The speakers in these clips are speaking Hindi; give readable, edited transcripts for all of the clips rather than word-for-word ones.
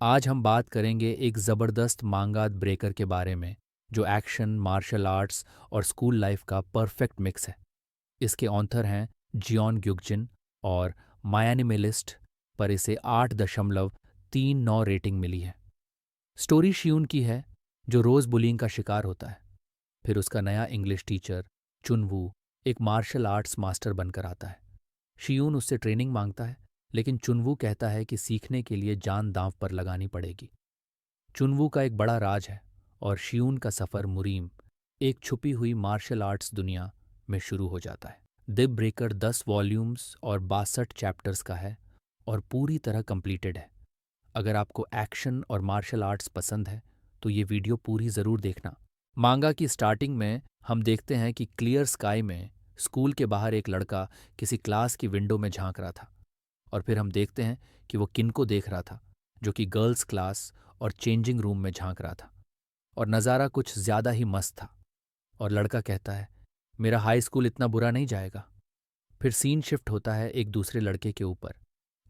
आज हम बात करेंगे एक ज़बरदस्त मांगा ब्रेकर के बारे में जो एक्शन, मार्शल आर्ट्स और स्कूल लाइफ का परफेक्ट मिक्स है। इसके ऑथर हैं जियोन ग्युकजिन और मायानिमिलिस्ट, पर इसे 8.39 रेटिंग मिली है। स्टोरी शियून की है, जो रोज़ बुलिंग का शिकार होता है। फिर उसका नया इंग्लिश टीचर चुनवू एक मार्शल आर्ट्स मास्टर बनकर आता है। शियून उससे ट्रेनिंग मांगता है, लेकिन चुनवू कहता है कि सीखने के लिए जान दांव पर लगानी पड़ेगी। चुनवू का एक बड़ा राज है और शियून का सफ़र मुरीम, एक छुपी हुई मार्शल आर्ट्स दुनिया में शुरू हो जाता है। द ब्रेकर 10 वॉल्यूम्स और 62 चैप्टर्स का है और पूरी तरह कंप्लीटेड है। अगर आपको एक्शन और मार्शल आर्ट्स पसंद है तो ये वीडियो पूरी ज़रूर देखना। मांगा की स्टार्टिंग में हम देखते हैं कि क्लियर स्काई में स्कूल के बाहर एक लड़का किसी क्लास की विंडो में झांक रहा था। और फिर हम देखते हैं कि वो किन को देख रहा था, जो कि गर्ल्स क्लास और चेंजिंग रूम में झांक रहा था। और नज़ारा कुछ ज़्यादा ही मस्त था। और लड़का कहता है, मेरा हाई स्कूल इतना बुरा नहीं जाएगा। फिर सीन शिफ्ट होता है एक दूसरे लड़के के ऊपर,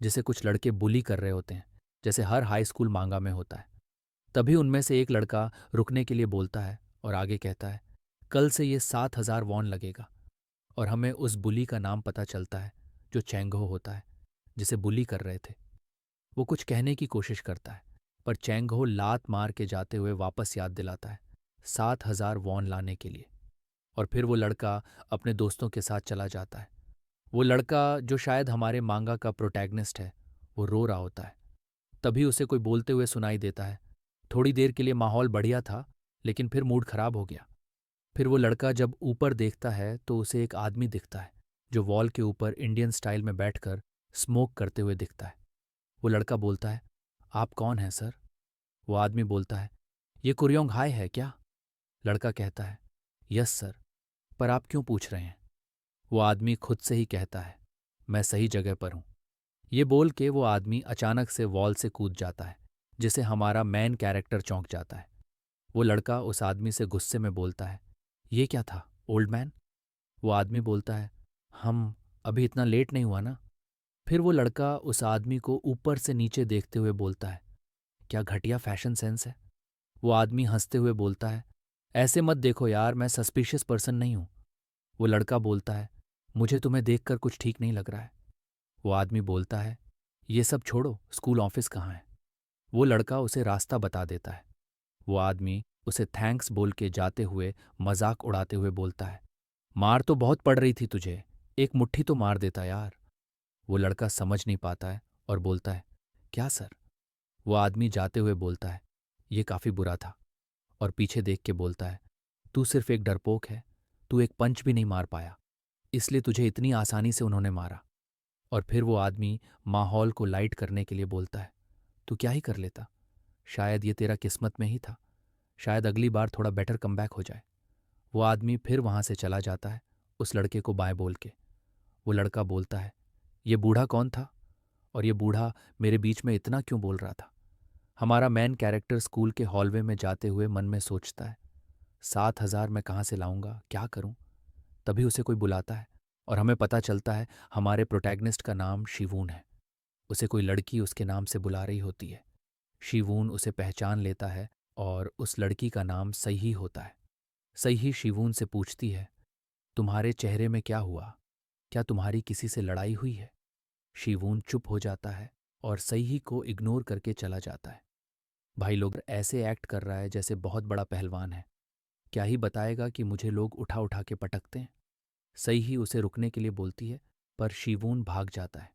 जिसे कुछ लड़के बुली कर रहे होते हैं, जैसे हर हाई स्कूल मांगा में होता है। तभी उनमें से एक लड़का रुकने के लिए बोलता है और आगे कहता है, कल से ये 7,000 वॉन लगेगा। और हमें उस बुली का नाम पता चलता है, जो चैंगहो होता है, जिसे बुली कर रहे थे। वो कुछ कहने की कोशिश करता है, पर चैंगहो लात मार के जाते हुए वापस याद दिलाता है, 7,000 वॉन लाने के लिए। और फिर वो लड़का अपने दोस्तों के साथ चला जाता है। वो लड़का, जो शायद हमारे मांगा का प्रोटैगनिस्ट है, वो रो रहा होता है। तभी उसे कोई बोलते हुए सुनाई देता है, थोड़ी देर के लिए माहौल बढ़िया था, लेकिन फिर मूड खराब हो गया। फिर वो लड़का जब ऊपर देखता है तो उसे एक आदमी दिखता है, जो वॉल के ऊपर इंडियन स्टाइल में बैठकर स्मोक करते हुए दिखता है। वो लड़का बोलता है, आप कौन हैं सर? वो आदमी बोलता है, ये कुरियोंग हाय है क्या? लड़का कहता है, यस सर, पर आप क्यों पूछ रहे हैं? वो आदमी खुद से ही कहता है, मैं सही जगह पर हूं। ये बोल के वो आदमी अचानक से वॉल से कूद जाता है, जिसे हमारा मेन कैरेक्टर चौंक जाता है। वो लड़का उस आदमी से गुस्से में बोलता है, ये क्या था ओल्ड मैन? वो आदमी बोलता है, हम अभी इतना लेट नहीं हुआ ना? फिर वो लड़का उस आदमी को ऊपर से नीचे देखते हुए बोलता है, क्या घटिया फैशन सेंस है। वो आदमी हंसते हुए बोलता है, ऐसे मत देखो यार, मैं सस्पिशियस पर्सन नहीं हूं। वो लड़का बोलता है, मुझे तुम्हें देखकर कुछ ठीक नहीं लग रहा है। वो आदमी बोलता है, ये सब छोड़ो, स्कूल ऑफिस कहाँ है? वो लड़का उसे रास्ता बता देता है। वो आदमी उसे थैंक्स बोल के जाते हुए मजाक उड़ाते हुए बोलता है, मार तो बहुत पड़ रही थी तुझे, एक मुट्ठी तो मार देता यार। वो लड़का समझ नहीं पाता है और बोलता है, क्या सर? वो आदमी जाते हुए बोलता है, ये काफी बुरा था। और पीछे देख के बोलता है, तू सिर्फ एक डरपोक है, तू एक पंच भी नहीं मार पाया, इसलिए तुझे इतनी आसानी से उन्होंने मारा। और फिर वो आदमी माहौल को लाइट करने के लिए बोलता है, तू क्या ही कर लेता, शायद ये तेरा किस्मत में ही था, शायद अगली बार थोड़ा बेटर कमबैक हो जाए। वो आदमी फिर वहां से चला जाता है, उस लड़के को बाय बोल के। वो लड़का बोलता है, ये बूढ़ा कौन था? और ये बूढ़ा मेरे बीच में इतना क्यों बोल रहा था? हमारा मेन कैरेक्टर स्कूल के हॉलवे में जाते हुए मन में सोचता है, 7,000 मैं कहाँ से लाऊंगा, क्या करूं? तभी उसे कोई बुलाता है और हमें पता चलता है हमारे प्रोटैगनिस्ट का नाम शिवून है। उसे कोई लड़की उसके नाम से बुला रही होती है। शिवून उसे पहचान लेता है और उस लड़की का नाम सही होता है। सही शिवून से पूछती है, तुम्हारे चेहरे में क्या हुआ? क्या तुम्हारी किसी से लड़ाई हुई है? शिवून चुप हो जाता है और सही को इग्नोर करके चला जाता है। भाई लोग ऐसे एक्ट कर रहा है जैसे बहुत बड़ा पहलवान है। क्या ही बताएगा कि मुझे लोग उठा उठा के पटकते हैं। सही ही उसे रुकने के लिए बोलती है, पर शिवून भाग जाता है।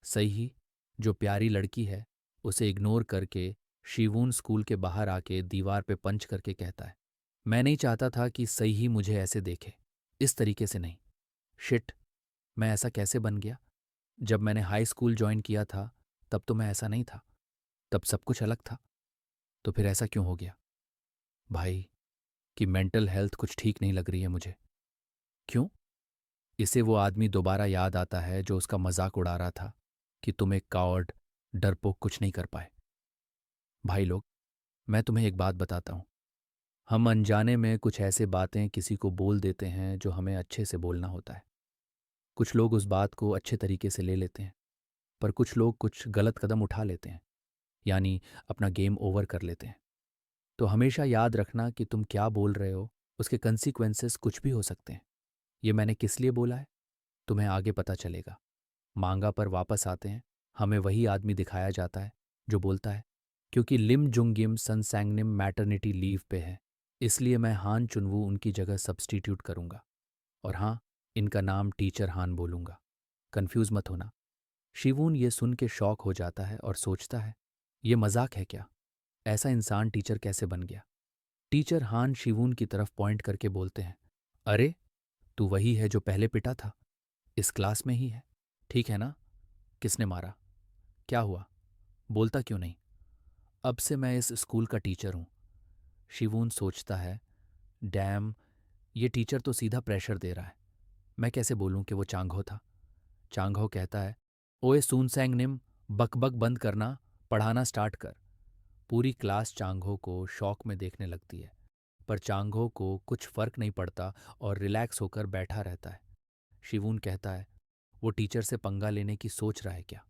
सही ही, जो प्यारी लड़की है, उसे इग्नोर करके शिवून स्कूल के बाहर आके दीवार पे पंच करके कहता है, मैं नहीं चाहता था कि सही ही मुझे ऐसे देखे, इस तरीके से नहीं। शिट, मैं ऐसा कैसे बन गया? जब मैंने हाई स्कूल ज्वाइन किया था तब तो मैं ऐसा नहीं था, तब सब कुछ अलग था। तो फिर ऐसा क्यों हो गया? भाई, कि मेंटल हेल्थ कुछ ठीक नहीं लग रही है मुझे। क्यों? इसे वो आदमी दोबारा याद आता है जो उसका मजाक उड़ा रहा था कि तुम एक कावर्ड, डरपोक, कुछ नहीं कर पाए। भाई लोग, मैं तुम्हें एक बात बताता हूँ। हम अनजाने में कुछ ऐसे बातें किसी को बोल देते हैं जो हमें अच्छे से बोलना होता है। कुछ लोग उस बात को अच्छे तरीके से ले लेते हैं, पर कुछ लोग कुछ गलत कदम उठा लेते हैं। यानी अपना गेम ओवर कर लेते हैं। तो हमेशा याद रखना कि तुम क्या बोल रहे हो, उसके कंसीक्वेंसेस कुछ भी हो सकते हैं। ये मैंने किस लिए बोला है, तुम्हें आगे पता चलेगा। मांगा पर वापस आते हैं। हमें वही आदमी दिखाया जाता है जो बोलता है, क्योंकि लिम जुंगिम सनसैंगनिम मैटरनिटी लीव पे है, इसलिए मैं हान चुनवू उनकी जगह सब्स्टिट्यूट करूंगा। और हाँ, इनका नाम टीचर हान बोलूंगा। कंफ्यूज मत होना। शिवून ये सुन के शॉक हो जाता है और सोचता है, ये मजाक है क्या? ऐसा इंसान टीचर कैसे बन गया? टीचर हान शिवून की तरफ पॉइंट करके बोलते हैं, अरे, तू वही है जो पहले पिटा था। इस क्लास में ही है। ठीक है ना? किसने मारा? क्या हुआ? बोलता क्यों नहीं? अब से मैं इस स्कूल का टीचर हूं। शिवून सोचता है, डैम, ये टीचर तो सीधा प्रेशर दे रहा है। मैं कैसे बोलूं कि वो चांगहो था? चांगहो कहता है, ओए सूनसैंग निम, बकबक बंद करना, पढ़ाना स्टार्ट कर। पूरी क्लास चांगहो को शौक में देखने लगती है, पर चांगहो को कुछ फर्क नहीं पड़ता और रिलैक्स होकर बैठा रहता है। शिवून कहता है, वो टीचर से पंगा लेने की सोच रहा है क्या?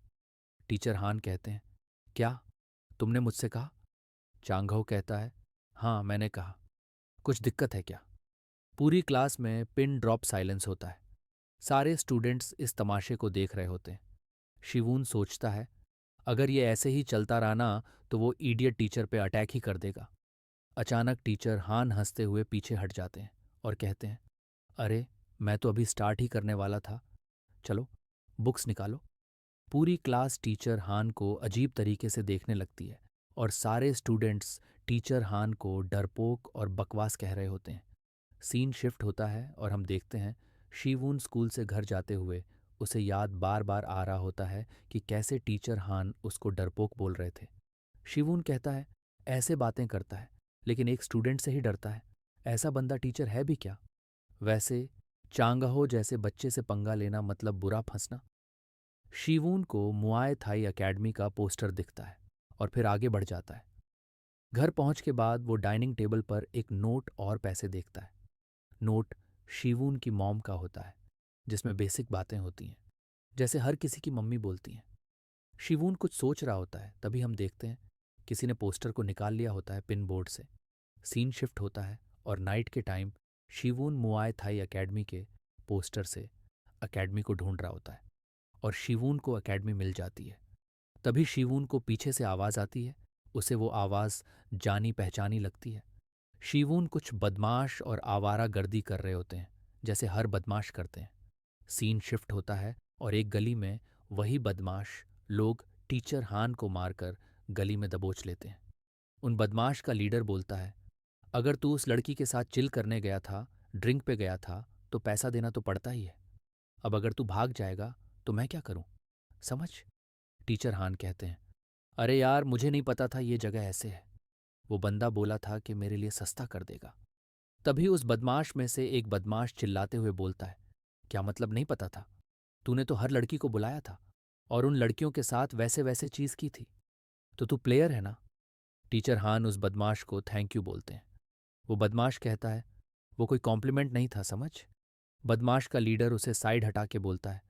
टीचर हान कहते हैं, क्या तुमने मुझसे कहा? चांगहो कहता है, हाँ मैंने कहा। कुछ दिक्कत है क्या? पूरी क्लास में पिन ड्रॉप साइलेंस होता है। सारे स्टूडेंट्स इस तमाशे को देख रहे होते हैं। शिवून सोचता है, अगर ये ऐसे ही चलता रहा ना तो वो इडियट टीचर पे अटैक ही कर देगा। अचानक टीचर हान हंसते हुए पीछे हट जाते हैं और कहते हैं, अरे, मैं तो अभी स्टार्ट ही करने वाला था। चलो, बुक्स निकालो। पूरी क्लास टीचर हान को अजीब तरीके से देखने लगती है और सारे स्टूडेंट्स टीचर हान को डरपोक और बकवास कह रहे होते हैं। सीन शिफ्ट होता है और हम देखते हैं शीवून स्कूल से घर जाते हुए उसे याद बार बार आ रहा होता है कि कैसे टीचर हान उसको डरपोक बोल रहे थे। शिवून कहता है, ऐसे बातें करता है लेकिन एक स्टूडेंट से ही डरता है। ऐसा बंदा टीचर है भी क्या? वैसे चांगाहो जैसे बच्चे से पंगा लेना मतलब बुरा फंसना। शीवून को मुआय थाई एकेडमी का पोस्टर दिखता है और फिर आगे बढ़ जाता है। घर पहुंच के बाद वो डाइनिंग टेबल पर एक नोट और पैसे देखता है। नोट शीवून की मॉम का होता है, जिसमें बेसिक बातें होती हैं, जैसे हर किसी की मम्मी बोलती हैं। शिवून कुछ सोच रहा होता है, तभी हम देखते हैं किसी ने पोस्टर को निकाल लिया होता है पिन बोर्ड से। सीन शिफ्ट होता है और नाइट के टाइम शिवून मुआय थाई एकेडमी के पोस्टर से एकेडमी को ढूंढ रहा होता है और शिवून को एकेडमी मिल जाती है। तभी शिवून को पीछे से आवाज़ आती है। उसे वो आवाज़ जानी पहचानी लगती है। शिवून कुछ बदमाश और आवारा गर्दी कर रहे होते हैं, जैसे हर बदमाश करते हैं। सीन शिफ्ट होता है और एक गली में वही बदमाश लोग टीचर हान को मारकर गली में दबोच लेते हैं। उन बदमाश का लीडर बोलता है, अगर तू उस लड़की के साथ चिल करने गया था, ड्रिंक पे गया था, तो पैसा देना तो पड़ता ही है। अब अगर तू भाग जाएगा तो मैं क्या करूं? समझ? टीचर हान कहते हैं, अरे यार, मुझे नहीं पता था ये जगह ऐसे है। वो बंदा बोला था कि मेरे लिए सस्ता कर देगा। तभी उस बदमाश में से एक बदमाश चिल्लाते हुए बोलता है, क्या मतलब नहीं पता था? तूने तो हर लड़की को बुलाया था और उन लड़कियों के साथ वैसे वैसे चीज की थी, तो तू प्लेयर है ना? टीचर हान उस बदमाश को थैंक यू बोलते हैं। वो बदमाश कहता है, वो कोई कॉम्प्लीमेंट नहीं था, समझ? बदमाश का लीडर उसे साइड हटा के बोलता है,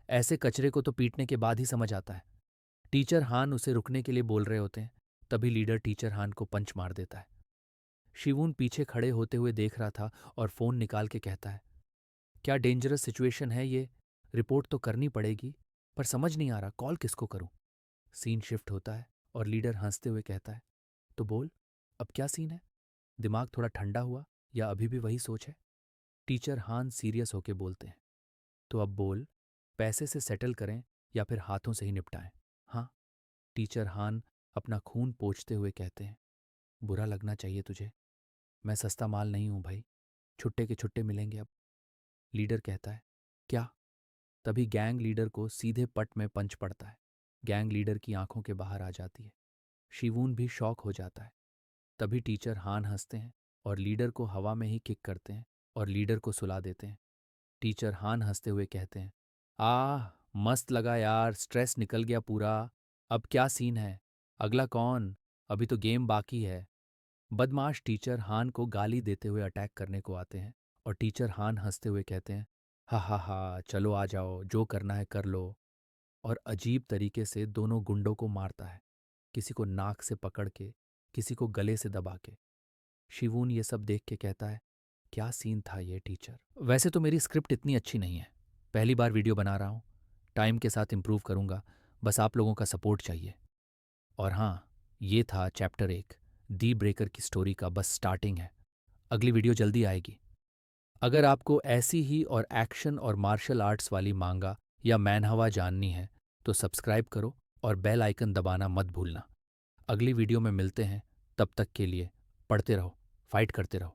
ऐसे कचरे को तो पीटने के बाद ही समझ आता है। टीचर हान उसे रुकने के लिए बोल रहे होते हैं, तभी लीडर टीचर हान को पंच मार देता है। शिवून पीछे खड़े होते हुए देख रहा था और फोन निकाल के कहता है, क्या डेंजरस सिचुएशन है ये? रिपोर्ट तो करनी पड़ेगी, पर समझ नहीं आ रहा कॉल किसको करूं। सीन शिफ्ट होता है और लीडर हंसते हुए कहता है, तो बोल, अब क्या सीन है? दिमाग थोड़ा ठंडा हुआ या अभी भी वही सोच है? टीचर हान सीरियस होके बोलते हैं, तो अब बोल, पैसे से सेटल करें या फिर हाथों से ही निपटाएं? हाँ। टीचर हान अपना खून पोंछते हुए कहते हैं, बुरा लगना चाहिए तुझे। मैं सस्ता माल नहीं हूं भाई। छुट्टे के छुट्टे मिलेंगे अब। लीडर कहता है, क्या? तभी गैंग लीडर को सीधे पट में पंच पड़ता है। गैंग लीडर की आंखों के बाहर आ जाती है। शिवून भी शॉक हो जाता है। तभी टीचर हान हंसते हैं और लीडर को हवा में ही किक करते हैं और लीडर को सुला देते हैं। टीचर हान हंसते हुए कहते हैं, आह, मस्त लगा यार, स्ट्रेस निकल गया पूरा। अब क्या सीन है? अगला कौन? अभी तो गेम बाकी है। बदमाश टीचर हान को गाली देते हुए अटैक करने को आते हैं और टीचर हान हंसते हुए कहते हैं, हा हा हा, चलो आ जाओ, जो करना है कर लो। और अजीब तरीके से दोनों गुंडों को मारता है। किसी को नाक से पकड़ के, किसी को गले से दबा के। शिवून ये सब देख के कहता है, क्या सीन था ये टीचर। वैसे तो मेरी स्क्रिप्ट इतनी अच्छी नहीं है, पहली बार वीडियो बना रहा हूँ, टाइम के साथ इम्प्रूव करूँगा, बस आप लोगों का सपोर्ट चाहिए। और हाँ, ये था चैप्टर 1, दी ब्रेकर की स्टोरी का बस स्टार्टिंग है। अगली वीडियो जल्दी आएगी। अगर आपको ऐसी ही और एक्शन और मार्शल आर्ट्स वाली मांगा या मैनहवा जाननी है तो सब्सक्राइब करो और बेल आइकन दबाना मत भूलना। अगली वीडियो में मिलते हैं, तब तक के लिए पढ़ते रहो, फाइट करते रहो।